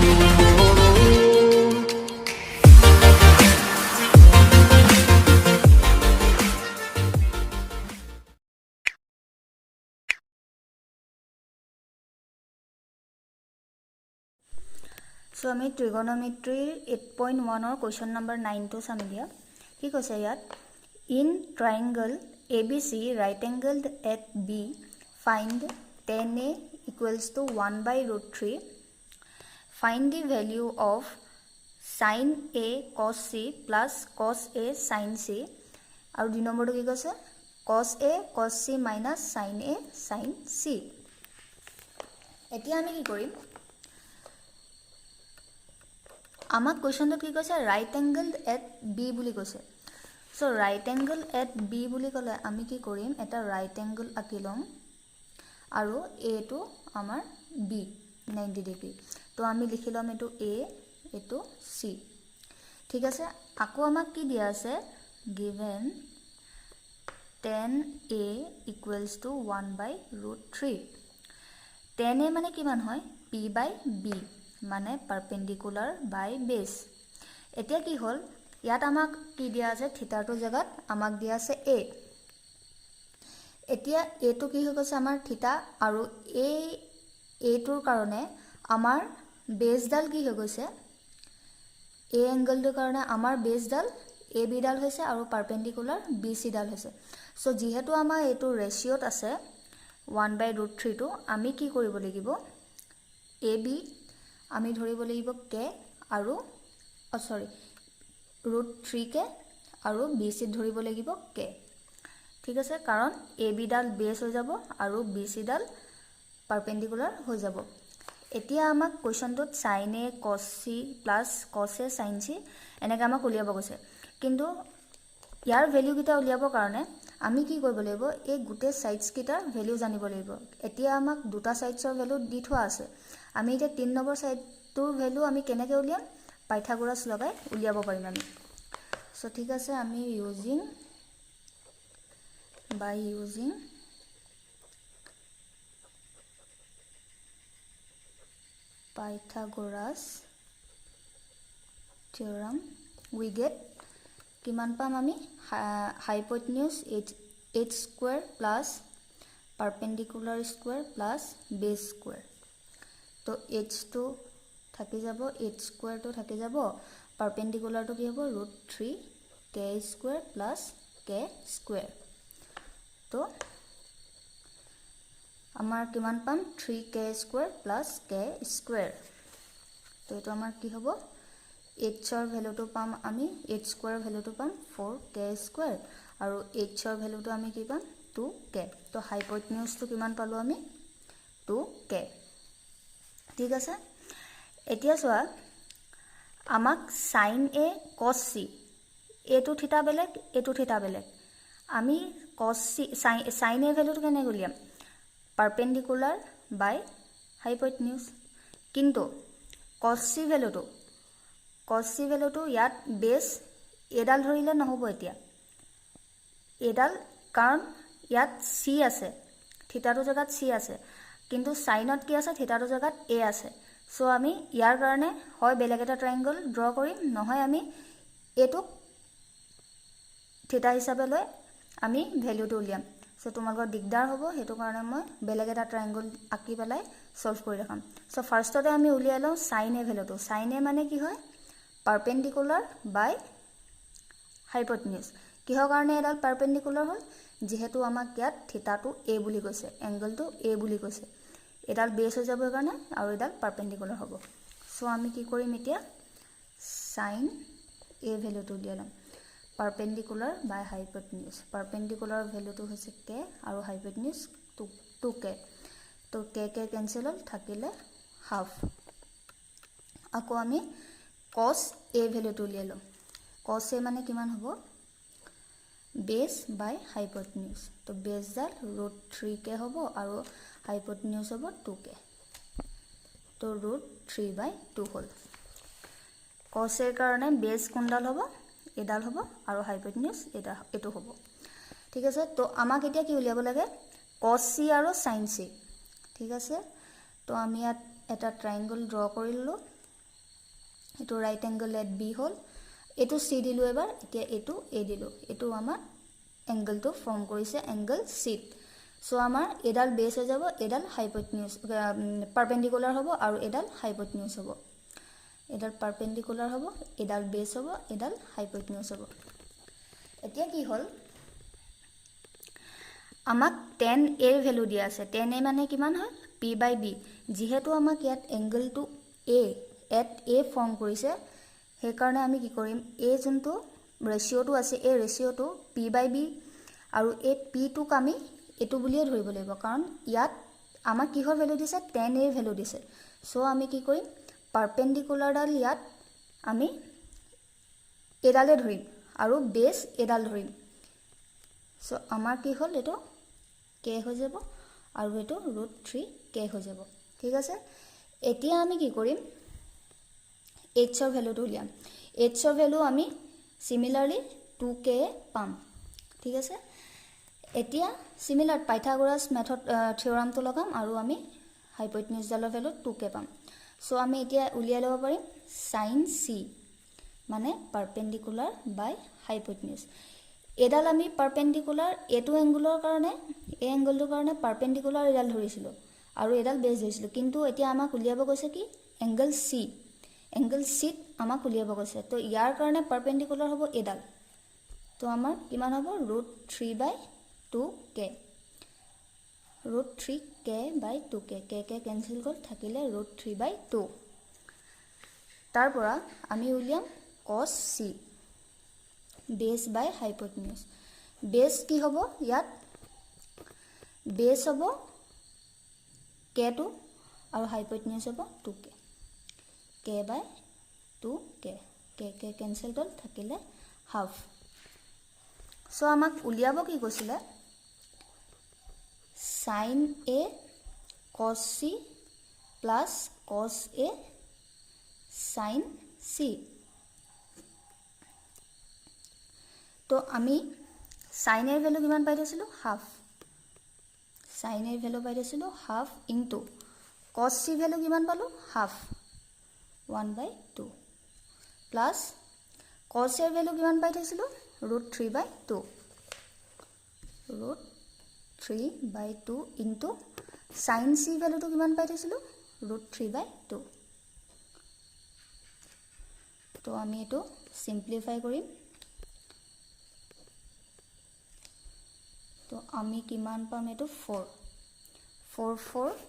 So আমি trigonometry 8.1 or question number 9 to চাম দিয়া কি কৈছে ইয়াত in triangle ABC right angled at B find tan A equals to 1 by root 3 find the value of sin A cos C plus cos A sin C আৰু দুই নম্বৰটো কি কৈছে cos A cos C minus sin A sin C এতিয়া আমি কি কৰিম আমাক কোৱেশ্চনটো কি কৈছে ৰাইট এংগলড এট বি বুলি কৈছে so right angle at B বুলি ক'লে আমি কি কৰিম এটা ৰাইট এংগল আঁকি লম আৰু এ টো আমাৰ বি 90 ডিগ্ৰী তো আমি লিখি লম এটো এ এটো সি ঠিক আছে আকৌ আমাক কি দিয়া আছে given tan a equals to 1 by root 3 tan a মানে কিমান হয় p by b মানে perpendicular by base এতিয়া কি হল ইয়াত আমাক কি দিয়া আছে থিটাটো জায়গাত আমাক দিয়া আছে a এতিয়া a টো কি হৈ গৈছে আমাৰ থিটা আৰু a টোৰ কাৰণে আমাৰ বেস ডাল কি হৈ গৈছে a এংগলটোৰ কাৰণে আমাৰ বেস ডাল ab ডাল হৈছে আৰু পাৰপেন্ডিকুলাৰ bc ডাল হৈছে সো যেহেতু আমাৰ এটো ৰেশিওত আছে 1 by root 3 টো আমি কি কৰিব লাগিব ab আমি ধৰিব লাগিব k আৰু সৰি root 3 k আৰু bc ধৰিব লাগিব k ঠিক আছে কাৰণ ab ডাল বেস হৈ যাব আৰু bc ডাল পাৰপেন্ডিকুলাৰ হৈ যাব এতিয়া আমাক কোৱেশ্চনটোত sin a cos c plus cos a sin c এনেকা আমাক উলিয়াব কৈছে কিন্তু ইয়াৰ ভ্যালু কিটা উলিয়াবৰ কাৰণে আমি কি কৰিব লাগিব এই গুটে সাইডস কিটাৰ ভ্যালু জানিব লাগিব এতিয়া আমাক দুটা সাইডসৰ ভ্যালু দি থোৱা আছে আমি এটা 3 নম্বৰ সাইডটোৰ ভ্যালু আমি কেনেকৈ উলিয়াম পাইথাগোৰাছ লগাই উলিয়াব পাৰিম আমি সো ঠিক আছে আমি using Pythagoras theorem we get কিমান পাম আমি hypotenuse h square plus perpendicular square plus base square তো h টো থাকি যাব h square টো থাকি যাব perpendicular টো কি হ'ব √3 k square plus k square তো আমাৰ কিমান পাম 3k square plus k square তো এটো আমাৰ কি হ'ব h ৰ ভ্যালুটো পাম আমি h square ভ্যালুটো পাম 4k square আৰু h ৰ ভ্যালুটো আমি কি পাম 2k তো হাইপোটেনিউস টো কিমান পালো আমি 2k ঠিক আছে এতিয়া সোয়া আমাক sin a cos c এটো থিটা বেলেগ আমি cos c sin a ভ্যালুটো কেনে গলিয়াম perpendicular by hypotenuse কিন্তু cos c ভ্যালুটো ইয়াত বেস এডাল ধৰিলে নহব এতিয়া এডাল কাৰণ ইয়াত c আছে থিটাটো জায়গাত c আছে কিন্তু সাইনত কি আছে থিটাটো জায়গাত a আছে সো আমি ইয়াৰ কাৰণে হয় বেলেগ এটা ট্ৰায়াঙ্গল ড্ৰ কৰিম নহয় আমি এটো থিটা হিচাপে লৈ আমি ভ্যালুটো উলিয়াম সো তোমালোকৰ দিগদাৰ হ'ব হেতু কাৰণে মই বেলেগ এটা ট্ৰায়াঙ্গল আঁকি পেলাই সলভ কৰি দেখাম সো ফাৰ্ষ্টতে আমি উলিয়াই লওঁ sin a ভ্যালুটো sin a মানে কি হয় perpendicular by hypotenuse কিহৰ কাৰণে এডাল পাৰপেন্ডিকুলাৰ হ'ল যেহেতু আমাক ইয়াত থিটাটো a বুলি কৈছে এংগলটো a বুলি কৈছে এডাল বেস হৈ যাব কাৰণে আৰু এডাল পাৰপেন্ডিকুলাৰ হ'ব সো আমি কি কৰিম এতিয়া sin a ভ্যালুটো দিলাম perpendicular by hypotenuse perpendicular ভ্যালুটো হৈছে k আৰু hypotenuse 2k তো k ক্যান্সেল হ'ল থাকিলে হাফ আকৌ আমি cos a ভ্যালুটো উলিয়ালো cos a মানে কিমান হ'ব base by hypotenuse তো base ডাল √3k হ'ব আৰু hypotenuse হ'ব 2k তো √3/2 হ'ল cos a কাৰণে base কোনডাল হ'ব এডাল হ'ব আৰু hypotenuse এটো হ'ব ঠিক আছে তো আমাক এতিয়া কি উলিয়াব লাগে cos c আৰু sin c ঠিক আছে তো আমি ইয়াত এটা ট্ৰায়াঙ্গল ড্ৰ কৰি ললো এইটো ৰাইট এংগল এট বি হ'ল, এইটো চি দিলোঁ এবাৰ, এতিয়া এইটো এ দিলোঁ, এইটো আমাৰ এংগলটো ফৰ্ম কৰিছে এংগল চিত। চ' আমাৰ এডাল বেছ হৈ যাব, এডাল হাইপ'টেনিউজ পাৰপেণ্ডিকুলাৰ হ'ব আৰু এডাল হাইপ'টেনিউজ হ'ব। এডাল পাৰপেণ্ডিকুলাৰ হ'ব, এডাল বেছ হ'ব, এডাল হাইপ'টেনিউজ হ'ব। এতিয়া কি হ'ল, আমাক tan a ৰ ভেলু দিয়া আছে। tan a মানে কিমান হয়, p/b। যিহেতু আমাক ইয়াত এংগলটো এট a ফৰ্ম কৰিছে, সেইকাৰণে আমি কি কৰিম, এই যোনটো ৰেচিঅ'টো আছে, এই ৰেচিঅ'টো p/b আৰু এই pটোক আমি এইটো বুলিয়ে ধৰিব লাগিব, কাৰণ ইয়াত আমাক কিহৰ ভেলু দিছে, tan a ৰ ভেলু দিছে। চ' আমি কি কৰিম, পাৰপেণ্ডিকুলাৰডাল ইয়াত আমি এডালে ধৰিম আৰু বেছ এডাল ধৰিম। চ' আমাৰ কি হ'ল, এইটো কে হৈ যাব আৰু এইটো √3k হৈ যাব। ঠিক আছে, এতিয়া আমি কি কৰিম, এইচৰ ভেলুটো উলিয়াম। এইচৰ ভেলু আমি চিমিলাৰলি 2k পাম। ঠিক আছে, এতিয়া চিমিলাৰ পাইথাগোৰাছ মেথড থিয়ৰামটো লগাম আৰু আমি হাইপ'টেনিউজডালৰ ভেলু 2k পাম। চ' আমি এতিয়া উলিয়াই ল'ব পাৰিম sin c মানে পাৰপেণ্ডিকুলাৰ বাই হাইপ'টেনিউজ। এডাল আমি পাৰপেণ্ডিকুলাৰ এইটো এংগুলৰ কাৰণে, এই এংগলটোৰ কাৰণে পাৰপেণ্ডিকুলাৰ এডাল ধৰিছিলোঁ আৰু এডাল বেছ ধৰিছিলোঁ, কিন্তু এতিয়া আমাক উলিয়াব কৈছে কি, এংগল চি। এংগল চিত আমাক উলিয়াব কৈছে, তো ইয়াৰ কাৰণে পাৰপেণ্ডিকুলাৰ হ'ব এডাল, তো আমাৰ কিমান হ'ব, √3/2k। √3k/2k, k কেঞ্চেল গ'ল, থাকিলে √3/2। তাৰ পৰা আমি উলিয়াম cos c, বেছ বাই হাইপ'টেনিউজ। বেছ কি হ'ব, ইয়াত বেছ হ'ব k2 আৰু হাইপ'টেনিউজ হ'ব 2k, k/2k, k কেঞ্চেল গ'ল, থাকিলে হাফ। চ' আমাক উলিয়াব কি কৈছিলে, sin a cos c plus cos a sin c। তো আমি sin a ৰ ভেলু কিমান পাই থৈছিলোঁ, হাফ। sin a ৰ ভেলু পাই থৈছিলোঁ half into cos c value কিমান পালোঁ, হাফ, 1/2 প্লাছ cos a ৰ ভেলু কিমান পাই থৈছিলোঁ, √3/2, √3/2 ইনটু sin c ভেলুটো কিমান পাই থৈছিলোঁ, √3/2। তো আমি এইটো চিম্প্লিফাই কৰিম, তো আমি কিমান পাম, এইটো 4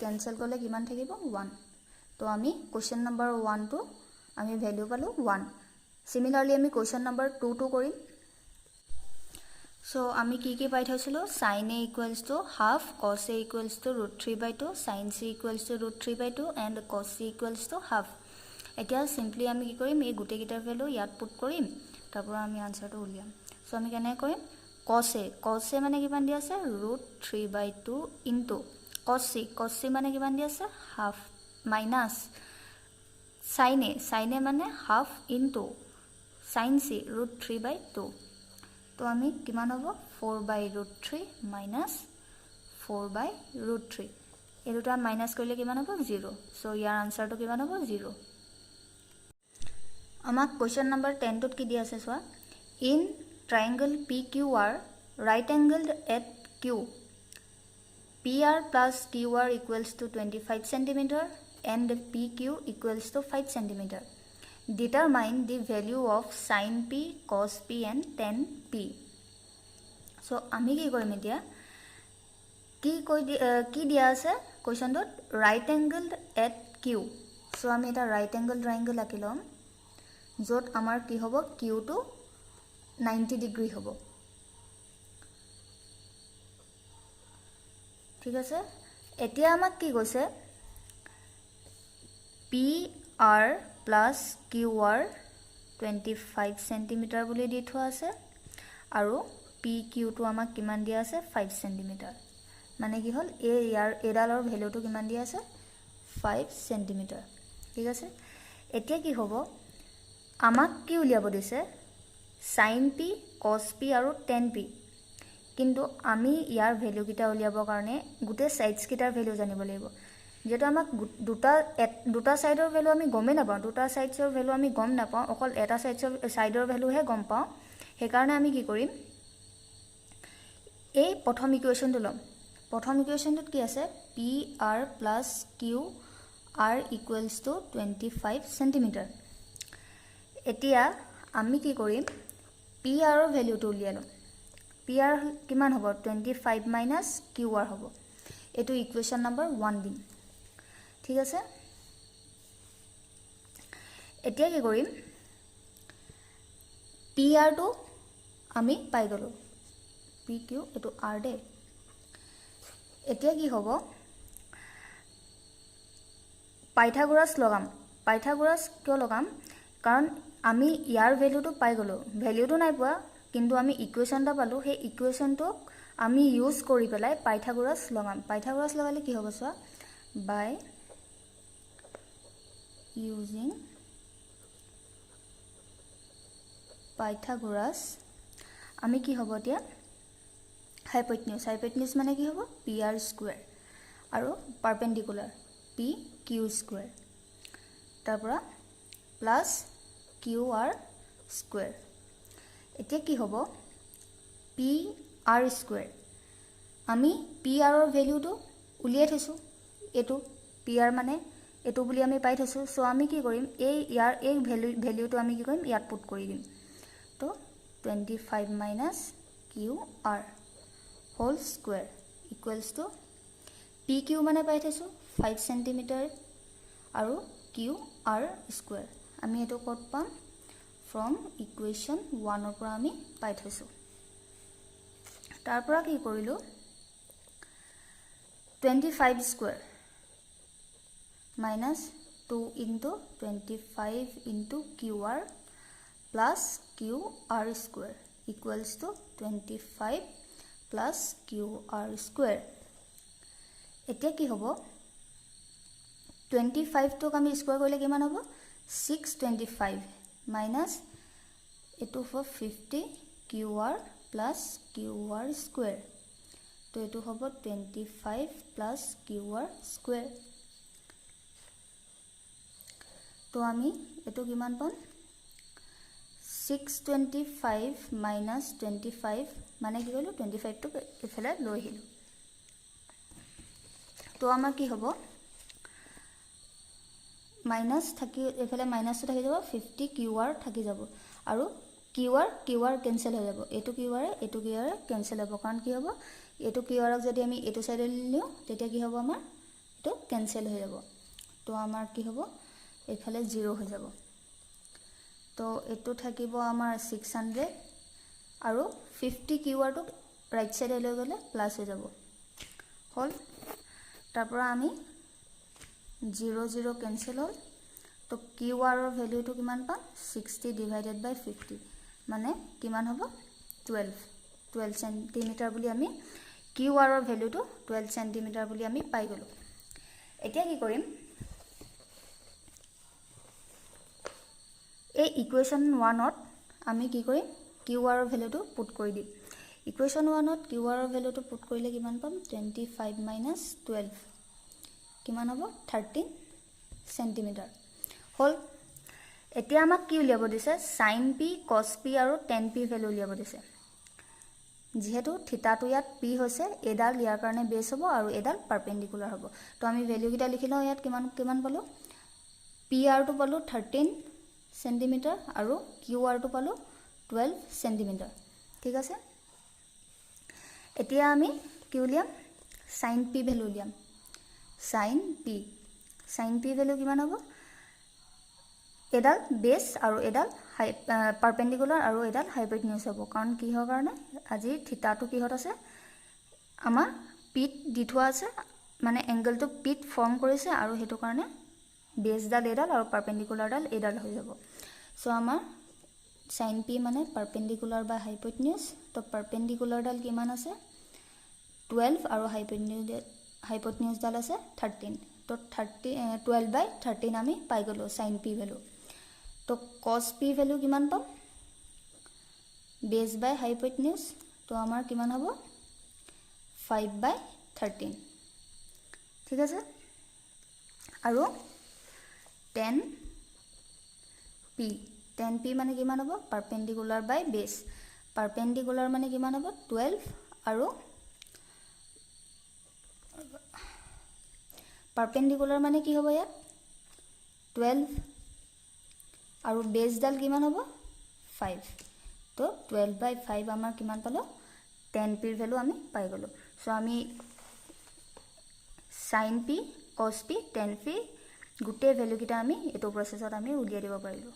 কেঞ্চেল কৰিলে কিমান থাকিব, 1। তো আমি কুৱেশ্যন নম্বৰ 1টো আমি ভেলু পালোঁ 1। চিমিলাৰলি আমি কুৱেশ্যন নম্বৰ 2টো কৰিম। চ' আমি কি পাই থৈছিলোঁ, sin a equals to half, cos a equals to √3/2, sin c equals to √3/2 and cos c equals to half. এতিয়া চিম্পলি আমি কি কৰিম, এই গোটেইকেইটাৰ ভেলু ইয়াত পুট কৰিম, তাৰ পৰা আমি আনচাৰটো উলিয়াম। চ' আমি কেনেকৈ কৰিম, cos a মানে কিমান দিয়া আছে, √3/2 ইনটু cos c মানে কিমান দিয়া আছে, হাফ, মাইনাছ sin a মানে হাফ ইনটু sin c √3/2। তো আমি কিমান হ'ব, 4/√3 মাইনাছ 4/√3, এই দুটা মাইনাছ কৰিলে কিমান হ'ব, 0। চ' ইয়াৰ আনচাৰটো কিমান হ'ব, 0। আমাক কুৱেশ্যন নম্বৰ 10টোত কি দিয়া আছে চোৱা, in triangle PQR right angled at Q, PR plus QR equals to 25 cm and PQ equals to 5 cm. Determine the value of sin P, cos P and tan P. So আমি কি কৰিম এতিয়া, কি দিয়া আছে কুৱেশ্যনটোত, right angled at Q। চ' আমি এটা right angle triangle আঁকি ল'ম, য'ত আমাৰ কি হ'ব, Qটো 90 ডিগ্ৰী হ'ব। ঠিক আছে, এতিয়া আমাক কি কৈছে, PR প্লাছ QR 25 cm বুলি দি থোৱা আছে আৰু PQটো আমাক কিমান দিয়া আছে, 5 cm। মানে কি হ'ল, এডালৰ ভেলুটো কিমান দিয়া আছে, 5 cm। ঠিক আছে, এতিয়া কি হ'ব, আমাক কি উলিয়াব দিছে, sin P, cos P আৰু tan P। কিন্তু আমি ইয়াৰ ভেলুকেইটা উলিয়াবৰ কাৰণে গোটেই ছাইডছকেইটাৰ ভেলু জানিব লাগিব। যেহেতু আমাক দুটা সাইডৰ ভ্যালু আমি গমেই নাপাওঁ, দুটা সাইডৰ ভ্যালু আমি গম নাপাওঁ, অকল এটা সাইডৰ ভ্যালুহে গম পাওঁ, সেইকাৰণে আমি কি কৰিম, এই প্ৰথম ইকুৱেশ্যনটো ল'ম। প্ৰথম ইকুৱেশ্যনটোত কি আছে, P R plus Q R equals to 25 centimetre. এতিয়া আমি কি কৰিম, পি আৰৰ ভ্যালুটো উলিয়াই ল'ম। পি আৰ কিমান হ'ব, 25 মাইনাছ কিউ আৰ হ'ব। এইটো ইকুৱেশ্যন নম্বৰ 1 দিম, ঠিক আছে। এতিয়া কি কৰিম, পি আৰটো আমি পাই গ'লোঁ, পি কিউ এইটো আৰ দে। এতিয়া কি হ'ব, পাইথাগোৰাছ লগাম। পাইথাগোৰাছ কিয় লগাম, কাৰণ আমি ইয়াৰ ভ্যালুটো পাই গ'লোঁ, ভ্যালুটো নাই পোৱা কিন্তু আমি ইকুৱেশ্যন এটা পালোঁ, সেই ইকুৱেশ্যনটোক আমি ইউজ কৰি পেলাই পাইথাগোৰাছ লগাম। পাইথাগোৰাছ লগালে কি হ'ব চোৱা, বাই ইউজিং পাইথাগোৰাছ আমি কি হ'ব এতিয়া, হাইপ'টেনিউজ। হাইপ'টেনিউজ মানে কি হ'ব, পি আৰ স্কুৱেৰ আৰু পাৰপেণ্ডিকুলাৰ পি কিউ স্কুৱেৰ, তাৰপৰা প্লাছ কিউ আৰ স্কুৱেৰ। এতিয়া কি হ'ব, পি আৰ স্কুৱেৰ। আমি পি আৰৰ ভেলিউটো উলিয়াই থৈছোঁ, এইটো পি আৰ মানে এইটো বুলি আমি পাই থৈছোঁ। চ' আমি কি কৰিম, এই ভেলিউটো আমি কি কৰিম, ইয়াত পুট কৰি দিম। তো 25 minus Q R whole square equals to P Q মানে পাই থৈছোঁ 5 সেণ্টিমিটাৰ আৰু কিউ আৰ স্কুৱেৰ। আমি এইটো ক'ত পাম, ফ্ৰম ইকুৱেশ্যন 1ৰ পৰা আমি পাই থৈছোঁ। তাৰ পৰা কি কৰিলোঁ, 25 square minus 2 into 25 into Q R plus Q R square equals to 25 plus Q R square. এতিয়া কি হ'ব, 25টোক আমি স্কুৱেৰ কৰিলে কিমান হ'ব, 625 মাইনাছ এইটো হ'ব 50 Q R plus Q R square. তো এইটো হ'ব 25 প্লাছ কিউ আৰ স্কুৱেৰ। তো আমি এইটো কিমান পাম, 625 মাইনাছ 25 মানে কি কৰিলোঁ, 25টোক এইফালে লৈ আহিলোঁ। তো আমাৰ কি হ'ব, মাইনাছ থাকি এইফালে মাইনাছটো থাকি যাব, 50 কিউ আৰ থাকি যাব আৰু কিউ আৰ কেঞ্চেল হৈ যাব, এইটো কিউ আৰে কেঞ্চেল হ'ব। কাৰণ কি হ'ব, এইটো কিউ আৰক যদি আমি এইটো চাইডে নিওঁ তেতিয়া কি হ'ব, আমাৰ এইটো কেঞ্চেল হৈ যাব। তো আমাৰ কি হ'ব, এইফালে 0 হৈ যাব। তো এইটো থাকিব আমাৰ 600 আৰু 50 কিউ আৰটোক ৰাইট চাইডে লৈ গ'লে প্লাছ হৈ যাব হ'ল। তাৰপৰা আমি 0 0 কেঞ্চেল হ'ল। তো কিউ আৰৰ ভেলিউটো কিমান পাম, 60 ডিভাইডেড বাই 50 মানে কিমান হ'ব, 12 সেণ্টিমিটাৰ বুলি আমি কিউ আৰৰ ভেলিউটো 12 সেণ্টিমিটাৰ বুলি আমি পাই গ'লোঁ। এতিয়া কি কৰিম, এই ইকুৱেশ্যন 1ত আমি কি কৰিম, কিউ আৰৰ ভেলিউটো পুট কৰি দিম। ইকুৱেশ্যন 1ত কিউ আৰৰ ভেলিউটো পুট কৰিলে কিমান পাম, 25 মাইনাছ 12 কিমান হ'ব, 13 সেণ্টিমিটাৰ হ'ল। এতিয়া আমাক কি উলিয়াব দিছে, সাইন পি, কছ পি আৰু টেন পি ভেলু উলিয়াব দিছে। যিহেতু থিতাটো ইয়াত পি হৈছে, এডাল ইয়াৰ কাৰণে বেছ হ'ব আৰু এডাল পাৰপেণ্ডিকুলাৰ হ'ব। তো আমি ভেলুকেইটা লিখি লওঁ, ইয়াত কিমান পালোঁ, পি আৰটো পালোঁ 13 সেণ্টিমিটাৰ আৰু কিউ আৰটো পালোঁ 12 সেণ্টিমিটাৰ, ঠিক আছে। এতিয়া আমি কি উলিয়াম, সাইন পি ভেলু উলিয়াম। সাইন পি ভেলু কিমান হ'ব, এডাল বেছ আৰু এডাল পাৰপেণ্ডিকুলাৰ আৰু এডাল হাইপ'টেনিউজ হ'ব। কাৰণ কিহৰ কাৰণে, আজি থিতাটো কিহত আছে, আমাৰ পিত দি থোৱা আছে, মানে এংগলটো পিত ফৰ্ম কৰিছে আৰু সেইটো কাৰণে বেছডাল এডাল আৰু পাৰপেণ্ডিকুলাৰডাল এডাল হৈ যাব। চ' আমাৰ সাইন পি মানে পাৰপেণ্ডিকুলাৰ বা হাইপ'টেনিউজ। তো পাৰপেণ্ডিকুলাৰডাল কিমান আছে, 12 আৰু হাইপ'টেনিউজডাল আছে 13। তো 12/13 আমি পাই গ'লোঁ সাইন পি ভেলু। তো কছ পি ভেলু কিমান পাম, বেছ বাই হাইপ'টেনিউজ। তো আমাৰ কিমান হ'ব, 5/13, ঠিক আছে। আৰু 10p মানে কিমান হ'ব পাৰপেণ্ডিকুলাৰ বাই বেছ পাৰপেণ্ডিকুলাৰ মানে কিমান হ'ব 12 আৰু পাৰপেণ্ডিকুলাৰ মানে কি হ'ব ইয়াত 12 আৰু বেছডাল কিমান হ'ব 5 তো 12/5 আমাৰ কিমান পালো 10p ভ্যালু আমি পাই গলো সো আমি sin p cos p tan p গুটে ভ্যালু কিটা আমি এটো প্ৰসেছত আমি উলিয়াই দিব পাৰিলো